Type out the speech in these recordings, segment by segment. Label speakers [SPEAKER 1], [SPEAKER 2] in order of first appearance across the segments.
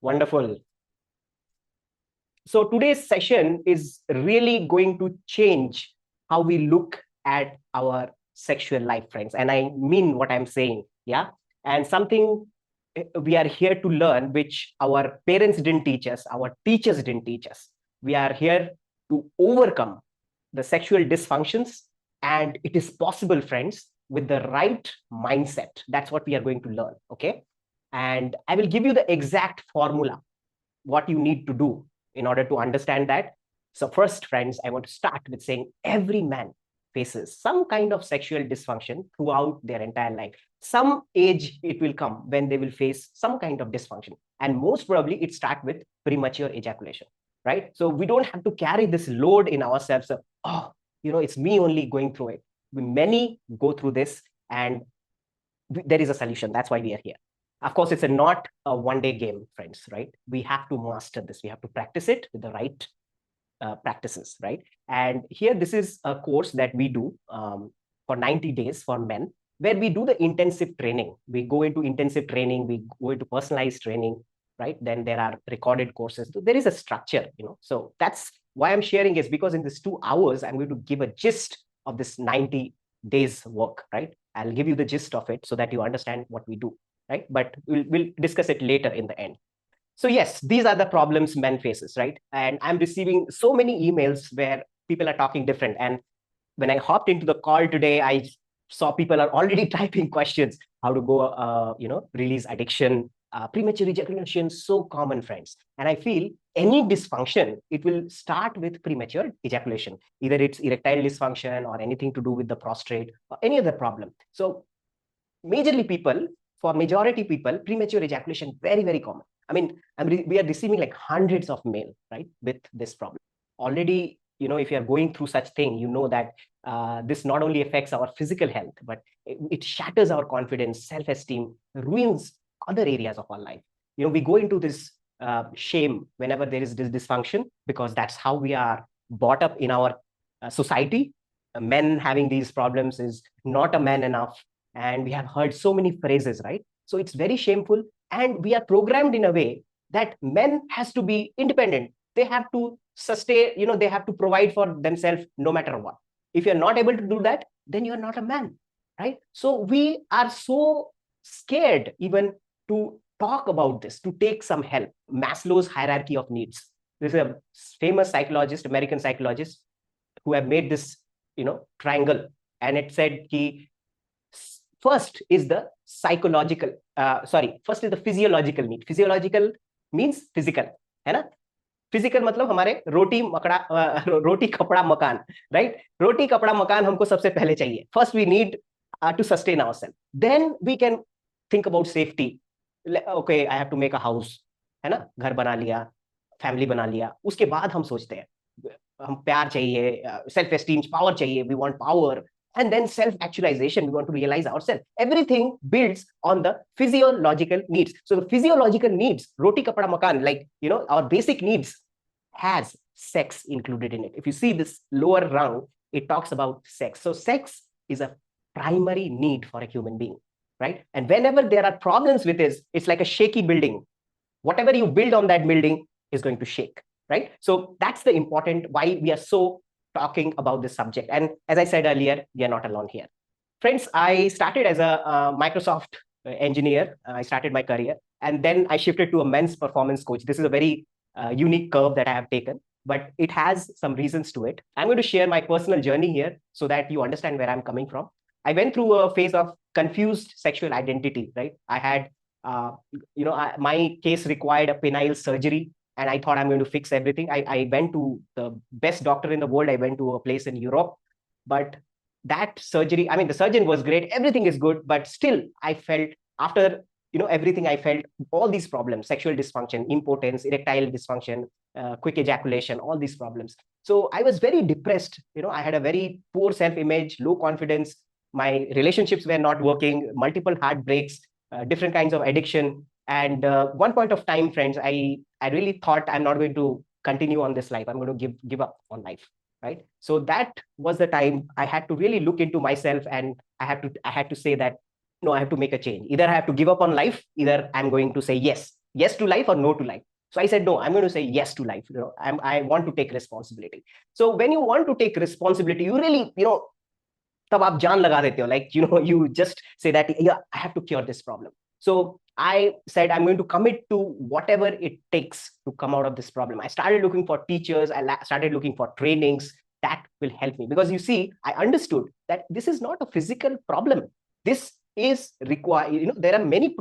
[SPEAKER 1] Wonderful. So today's session is really going to change how we look at our sexual life, friends. And I mean what I'm saying. Yeah. And something we are here to learn, which our parents didn't teach us, our teachers didn't teach us. We are here to overcome the sexual dysfunctions. And it is possible, friends, with the right mindset. That's what we are going to learn. Okay. And I will give you the exact formula, what you need to do in order to understand that. So first, friends, I want to start with saying every man faces some kind of sexual dysfunction throughout their entire life. Some age it will come when they will face some kind of dysfunction. And most probably it starts with premature ejaculation, right? So we don't have to carry this load in ourselves of, oh, it's me only going through it. Many go through this, and there is a solution. That's why we are here. Of course, it's not a one-day game, friends, right? We have to master this. We have to practice it with the right practices, right? And here, this is a course that we do for 90 days for men, where we do the intensive training. We go into intensive training, we go into personalized training, right? Then there are recorded courses. So there is a structure, So that's why I'm sharing, is because in this 2 hours, I'm going to give a gist of this 90 days work, right? I'll give you the gist of it so that you understand what we do, right? But we'll discuss it later in the end. So yes, these are the problems men faces, right? And I'm receiving so many emails where people are talking different. And when I hopped into the call today, I saw people are already typing questions, how to go, release addiction, premature ejaculation, so common, friends. And I feel any dysfunction, it will start with premature ejaculation. Either it's erectile dysfunction or anything to do with the prostrate or any other problem. So majorly people, for majority people, premature ejaculation, very, very common. I mean, we are receiving like hundreds of mail, right, with this problem. Already, if you are going through such thing, you know that this not only affects our physical health, but it shatters our confidence, self-esteem, ruins other areas of our life. We go into this shame whenever there is this dysfunction, because that's how we are brought up in our society. Men having these problems is not a man enough. And we have heard so many phrases, right? So it's very shameful. And we are programmed in a way that men has to be independent. They have to sustain, they have to provide for themselves no matter what. If you're not able to do that, then you're not a man, right? So we are so scared even to talk about this, to take some help. Maslow's hierarchy of needs. There's a famous psychologist, American psychologist, who have made this, triangle. And it said, first is the first is the physiological need. Physiological means physical, है ना? Physical मतलब हमारे रोटी कपड़ा मकान, right? रोटी कपड़ा मकान हमको सबसे पहले चाहिए. First we need to sustain ourself. Then we can think about safety. Okay, I have to make a house, है ना? घर बना लिया, फैमिली बना लिया. उसके बाद हम सोचते हैं हम प्यार चाहिए, सेल्फ एस्टीम, पावर चाहिए. We want power. And then self-actualization, we want to realize ourselves. Everything builds on the physiological needs. So the physiological needs, roti kapda makan, like, our basic needs, has sex included in it. If you see this lower round, it talks about sex. So sex is a primary need for a human being, right? And whenever there are problems with this, it's like a shaky building. Whatever you build on that building is going to shake, right? So that's the important why we are so talking about this subject. And as I said earlier, we are not alone here. Friends, I started as a Microsoft engineer. I started my career, and then I shifted to a men's performance coach. This is a very unique curve that I have taken, but it has some reasons to it. I'm going to share my personal journey here so that you understand where I'm coming from. I went through a phase of confused sexual identity, right? I had, my case required a penile surgery. And I thought I'm going to fix everything. I went to the best doctor in the world. I went to a place in Europe. But that surgery, I mean, the surgeon was great. Everything is good. But still, I felt after, everything, I felt all these problems: sexual dysfunction, impotence, erectile dysfunction, quick ejaculation, all these problems. So I was very depressed. I had a very poor self-image, low confidence. My relationships were not working, multiple heartbreaks, different kinds of addiction. And one point of time, friends, I really thought I'm not going to continue on this life. I'm going to give up on life, right? So that was the time I had to really look into myself, and I had to say that, no, I have to make a change. Either I have to give up on life, either I'm going to say, yes, yes to life or no to life. So I said, no, I'm going to say yes to life. I want to take responsibility. So when you want to take responsibility, you really, तब आप जान लगा देते हो, like, you just say that, yeah, I have to cure this problem. So I said, I'm going to commit to whatever it takes to come out of this problem. I started looking for teachers. I started looking for trainings that will help me, because you see, I understood that this is not a physical problem. This is required, there are many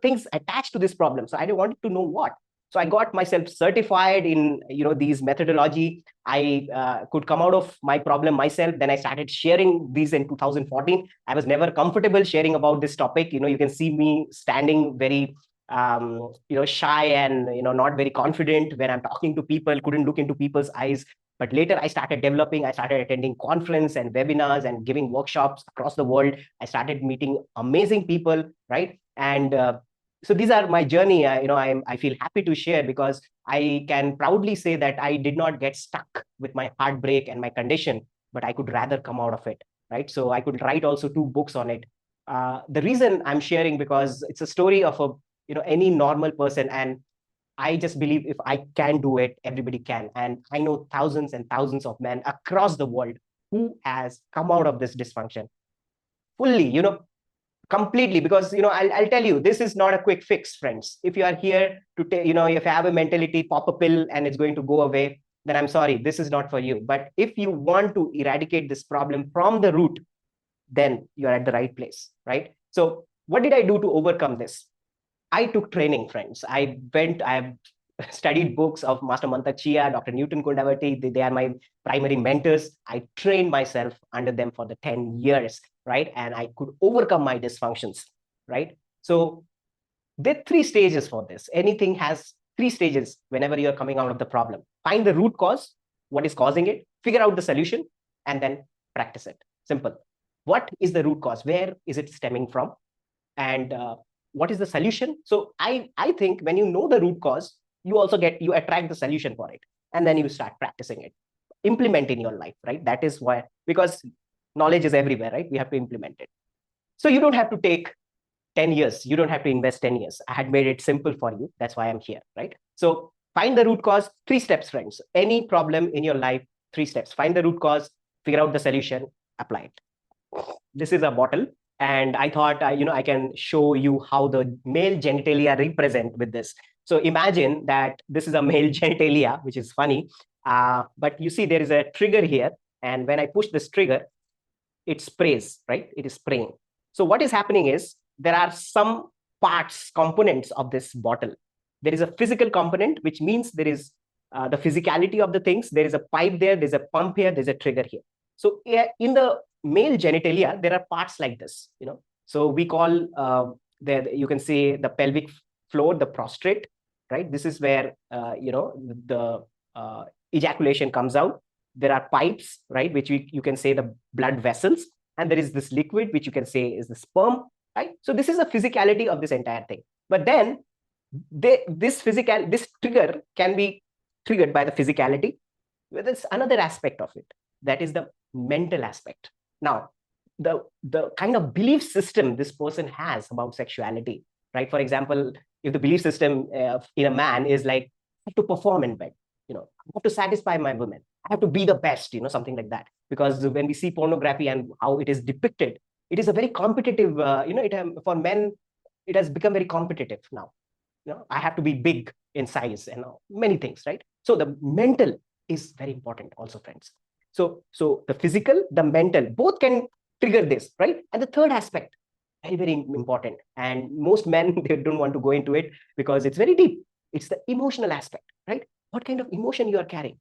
[SPEAKER 1] things attached to this problem. So I wanted to know what. So I got myself certified in these methodology. I could come out of my problem myself. Then I started sharing these in 2014. I was never comfortable sharing about this topic. You can see me standing very shy and not very confident when I'm talking to people. Couldn't look into people's eyes. But later I started developing. I started attending conference and webinars and giving workshops across the world. I started meeting amazing people, right? And so these are my journey. I feel happy to share, because I can proudly say that I did not get stuck with my heartbreak and my condition, but I could rather come out of it, right? So I could write also 2 books on it. The reason I'm sharing, because it's a story of any normal person, and I just believe if I can do it, everybody can. And I know thousands and thousands of men across the world who has come out of this dysfunction fully, completely. Because I'll tell you, this is not a quick fix, friends. If you are here to if you have a mentality, pop a pill and it's going to go away, then I'm sorry, this is not for you. But if you want to eradicate this problem from the root, then you're at the right place, right? So what did I do to overcome this? I took training, friends. I have studied books of Master Mantak Chia, Dr. Newton Kundavati. They are my primary mentors. I trained myself under them for the 10 years, right? And I could overcome my dysfunctions, right? So there are 3 stages for this. Anything has 3 stages whenever you're coming out of the problem. Find the root cause, what is causing it, figure out the solution, and then practice it. Simple. What is the root cause? Where is it stemming from? And what is the solution? So I think when you know the root cause, you attract the solution for it, and then you start practicing it, implement in your life, right? That is why, because knowledge is everywhere, right? We have to implement it. So you don't have to take 10 years. You don't have to invest 10 years. I had made it simple for you. That's why I'm here, right? So find the root cause. 3 steps, friends. Any problem in your life, 3 steps. Find the root cause, figure out the solution, apply it. This is a bottle. And I thought, I can show you how the male genitalia represent with this. So imagine that this is a male genitalia, which is funny. But you see, there is a trigger here. And when I push this trigger, it sprays, right? It is spraying. So what is happening is, there are some parts, components of this bottle. There is a physical component, which means there is the physicality of the things. There is a pipe there, there's a pump here, there's a trigger here. So in the male genitalia, there are parts like this, So we call, you can say, the pelvic floor, the prostrate, right? This is where, the ejaculation comes out. There are pipes, right? Which you can say the blood vessels. And there is this liquid, which you can say is the sperm, right? So this is the physicality of this entire thing. But then this trigger can be triggered by the physicality. There's another aspect of it. That is the mental aspect. Now, the kind of belief system this person has about sexuality, right? For example, if the belief system in a man is like, I have to perform in bed, I have to satisfy my women, I have to be the best, something like that. Because when we see pornography and how it is depicted, it is a very competitive, for men, it has become very competitive now. I have to be big in size and many things, right? So the mental is very important also, friends. So the physical, the mental, both can trigger this, right? And the third aspect, very, very important. And most men, they don't want to go into it because it's very deep. It's the emotional aspect, right? What kind of emotion you are carrying?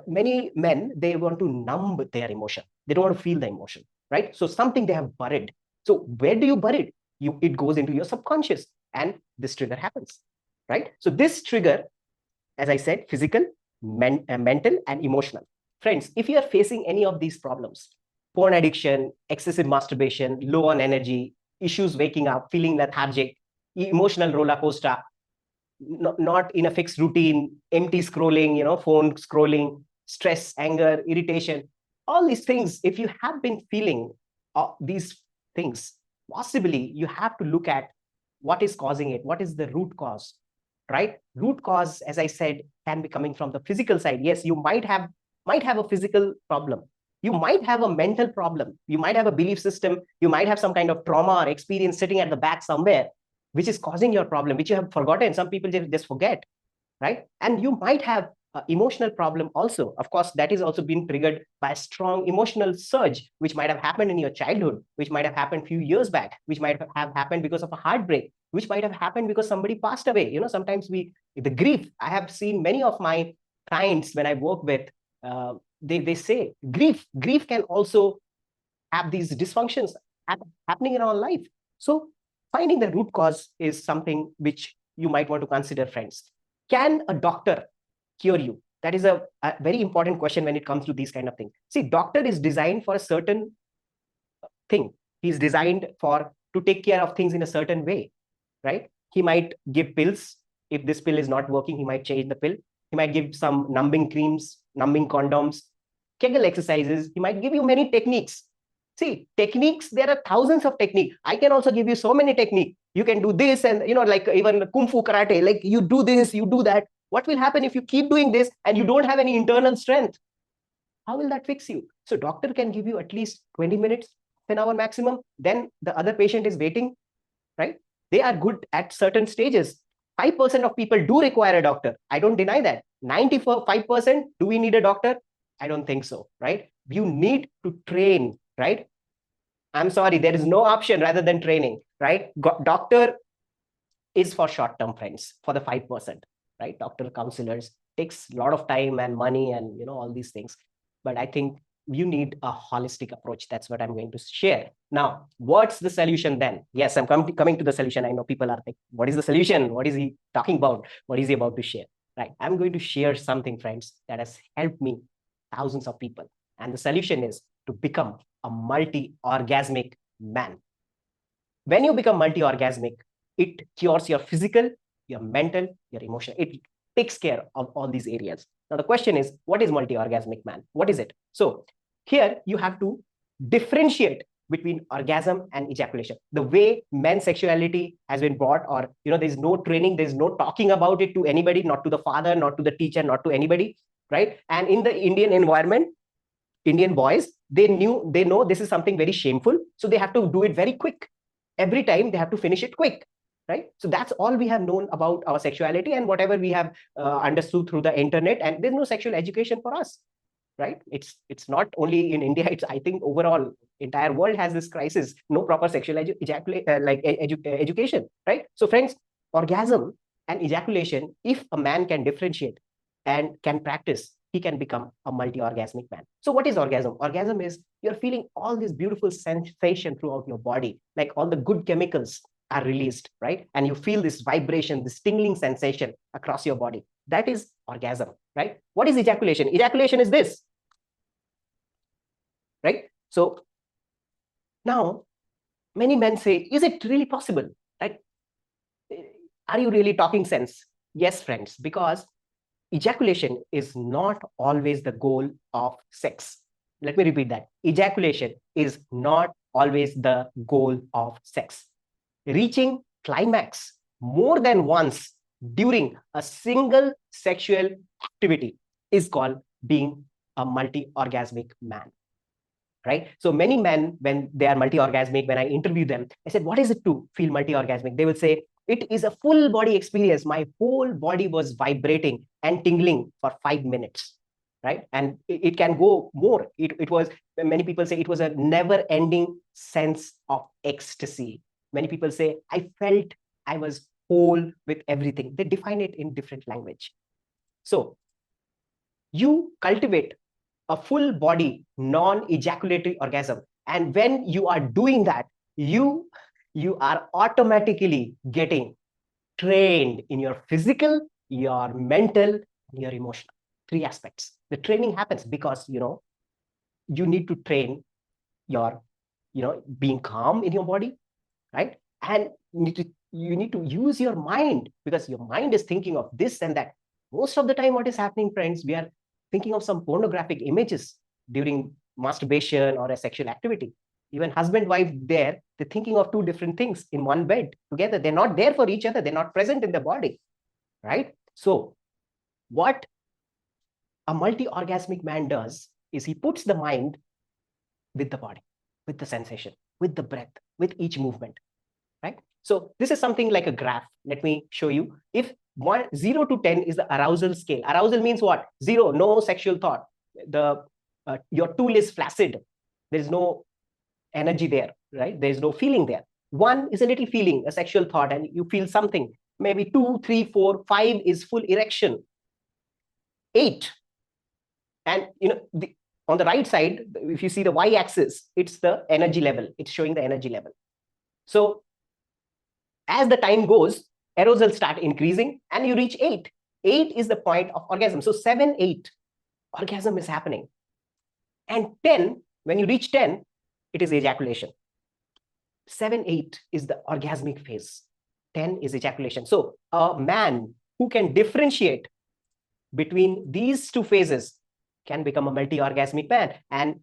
[SPEAKER 1] Many men, they want to numb their emotion. They don't want to feel the emotion, right? So something they have buried. So where do you bury it? It goes into your subconscious, and this trigger happens, right? So this trigger, as I said, physical, mental, and emotional. Friends, if you are facing any of these problems, porn addiction, excessive masturbation, low on energy, issues waking up, feeling lethargic, emotional roller coaster, not in a fixed routine, empty scrolling, phone scrolling, stress, anger, irritation, all these things, if you have been feeling these things, possibly you have to look at what is causing it, what is the root cause. right? Root cause, as I said, can be coming from the physical side. Yes, you might have a physical problem. You might have a mental problem. You might have a belief system. You might have some kind of trauma or experience sitting at the back somewhere, which is causing your problem, which you have forgotten. Some people just forget, right? And you might have emotional problem also. Of course, that is also being triggered by a strong emotional surge, which might have happened in your childhood, which might have happened a few years back, which might have happened because of a heartbreak, which might have happened because somebody passed away. Sometimes the grief, I have seen many of my clients when I work with, they say grief can also have these dysfunctions happening in our life. So finding the root cause is something which you might want to consider, friends. Can a doctor cure you? That is a very important question when it comes to these kind of things. See, doctor is designed for a certain thing. He's designed to take care of things in a certain way, right? He might give pills. If this pill is not working, he might change the pill. He might give some numbing creams, numbing condoms, Kegel exercises. He might give you many techniques. See, techniques, there are thousands of techniques. I can also give you so many techniques. You can do this, and like even kung fu karate, like you do this, you do that. What will happen if you keep doing this and you don't have any internal strength? How will that fix you? So doctor can give you at least 20 minutes, an hour maximum. Then the other patient is waiting, right? They are good at certain stages. 5% of people do require a doctor. I don't deny that. 95%, do we need a doctor? I don't think so, right? You need to train, right? I'm sorry, there is no option rather than training, right? Doctor is for short-term, friends, for the 5%, right? Doctor counselors takes a lot of time and money and all these things. But I think you need a holistic approach. That's what I'm going to share. Now, what's the solution then? Yes, I'm coming to the solution. I know people are like, what is the solution? What is he talking about? What is he about to share? Right. I'm going to share something, friends, that has helped me, thousands of people. And the solution is to become a multi-orgasmic man. When you become multi-orgasmic, it cures your physical, your mental, your emotional. It takes care of all these areas. Now, the question is, what is multi-orgasmic man? What is it? So here you have to differentiate between orgasm and ejaculation. The way men's sexuality has been brought, or there's no training, there's no talking about it to anybody, not to the father, not to the teacher, not to anybody, right? And in the Indian environment, Indian boys, they know this is something very shameful, so they have to do it very quick. Every time they have to finish it quick, right? So that's all we have known about our sexuality and whatever we have understood through the internet. And there's no sexual education for us, right? It's not only in India. It's, I think, overall entire world has this crisis. No proper sexual education, right? So friends, orgasm and ejaculation, if a man can differentiate and can practice, he can become a multi-orgasmic man. So what is orgasm? Orgasm is you're feeling all this beautiful sensation throughout your body, like all the good chemicals are released, right? And you feel this vibration, this tingling sensation across your body. That is orgasm, right? What is ejaculation? Ejaculation is this, right? So now many men say, is it really possible, right? Are you really talking sense? Yes, friends, because ejaculation is not always the goal of sex. Let me repeat that. Ejaculation is not always the goal of sex. Reaching climax more than once during a single sexual activity is called being a multi-orgasmic man, right? So many men, when they are multi-orgasmic, when I interview them, I said, what is it to feel multi-orgasmic? They will say, it is a full body experience. My whole body was vibrating and tingling for 5 minutes, right? And it can go more. It was, many people say it was a never-ending sense of ecstasy. Many people say, I felt I was whole with everything. They define it in different language. So you cultivate a full body non-ejaculatory orgasm. And when you are doing that, you are automatically getting trained in your physical, your mental, and your emotional. 3 aspects. The training happens because, you need to train your, being calm in your body, right? And you need to use your mind, because your mind is thinking of this and that. Most of the time, what is happening, friends, we are thinking of some pornographic images during masturbation or a sexual activity. Even husband, wife, they're thinking of 2 different things in one bed together. They're not there for each other. They're not present in the body, right? So what a multi-orgasmic man does is he puts the mind with the body, with the sensation, with the breath, with each movement, right? So this is something like a graph. Let me show you. If 0 to 10 is the arousal scale. Arousal means what? 0, no sexual thought. Your tool is flaccid. There is no energy there, right? There is no feeling there. 1 is a little feeling, a sexual thought, and you feel something. Maybe 2, 3, 4, 5 is full erection. 8, and on the right side, if you see the y-axis, it's the energy level. It's showing the energy level. So as the time goes, arousal start increasing, and you reach 8. 8 is the point of orgasm. So 7, 8, orgasm is happening. And 10, when you reach 10, it is ejaculation. 7, 8 is the orgasmic phase. 10 is ejaculation. So a man who can differentiate between these two phases can become a multi-orgasmic man, and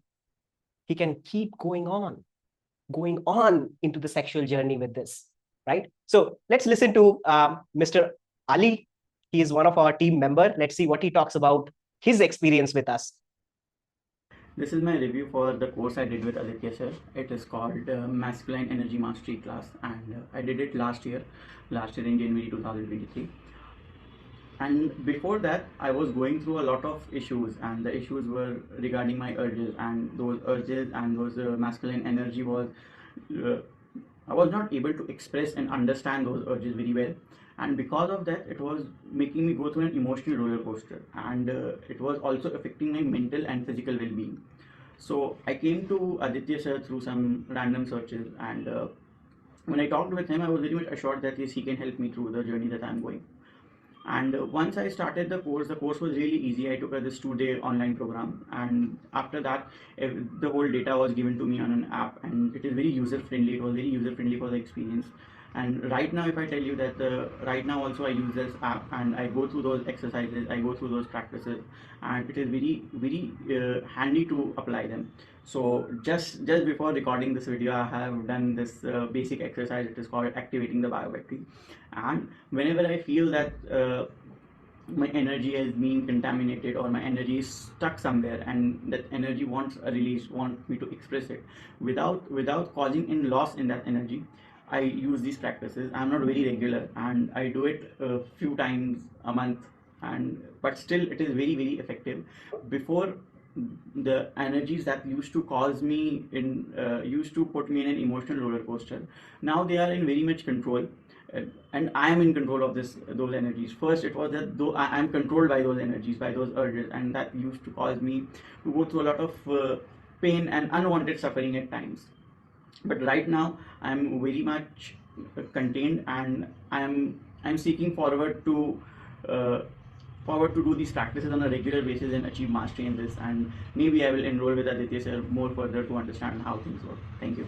[SPEAKER 1] he can keep going on into the sexual journey with this, right? So let's listen to Mr. Ali. He is one of our team member. Let's see what he talks about his experience with us.
[SPEAKER 2] This is my review for the course I did with Aditya sir. It is called Masculine Energy Mastery class, and I did it last year in January 2023. And before that, I was going through a lot of issues, and the issues were regarding my urges, and those urges and those masculine energy was I was not able to express and understand those urges very well, and because of that, it was making me go through an emotional roller coaster, and it was also affecting my mental and physical well-being. So I came to Aditya sir through some random searches, and when I talked with him, I was very much assured that yes, he can help me through the journey that I'm going. And once I started the course was really easy. I took this 2-day online program, and after that, the whole data was given to me on an app, and it is very user friendly. It was very user friendly for the experience. And right now, if I tell you that right now also I use this app, and I go through those exercises, I go through those practices, and it is very handy to apply them. So just before recording this video, I have done this basic exercise. It is called activating the biobattery, and whenever I feel that my energy has been contaminated, or my energy is stuck somewhere, and that energy wants a release, wants me to express it without causing any loss in that energy, I use these practices. I'm not very regular, and I do it a few times a month, and but still it is very effective. Before, the energies that used to cause me in used to put me in an emotional roller coaster, now they are in very much control, and I am in control of those energies. First it was that though I am controlled by those energies, by those urges, and that used to cause me to go through a lot of pain and unwanted suffering at times. But right now I am very much contained, and I'm seeking uh, forward to do these practices on a regular basis and achieve mastery in this, and maybe I will enroll with Aditya sir more further to understand how things work. Thank you.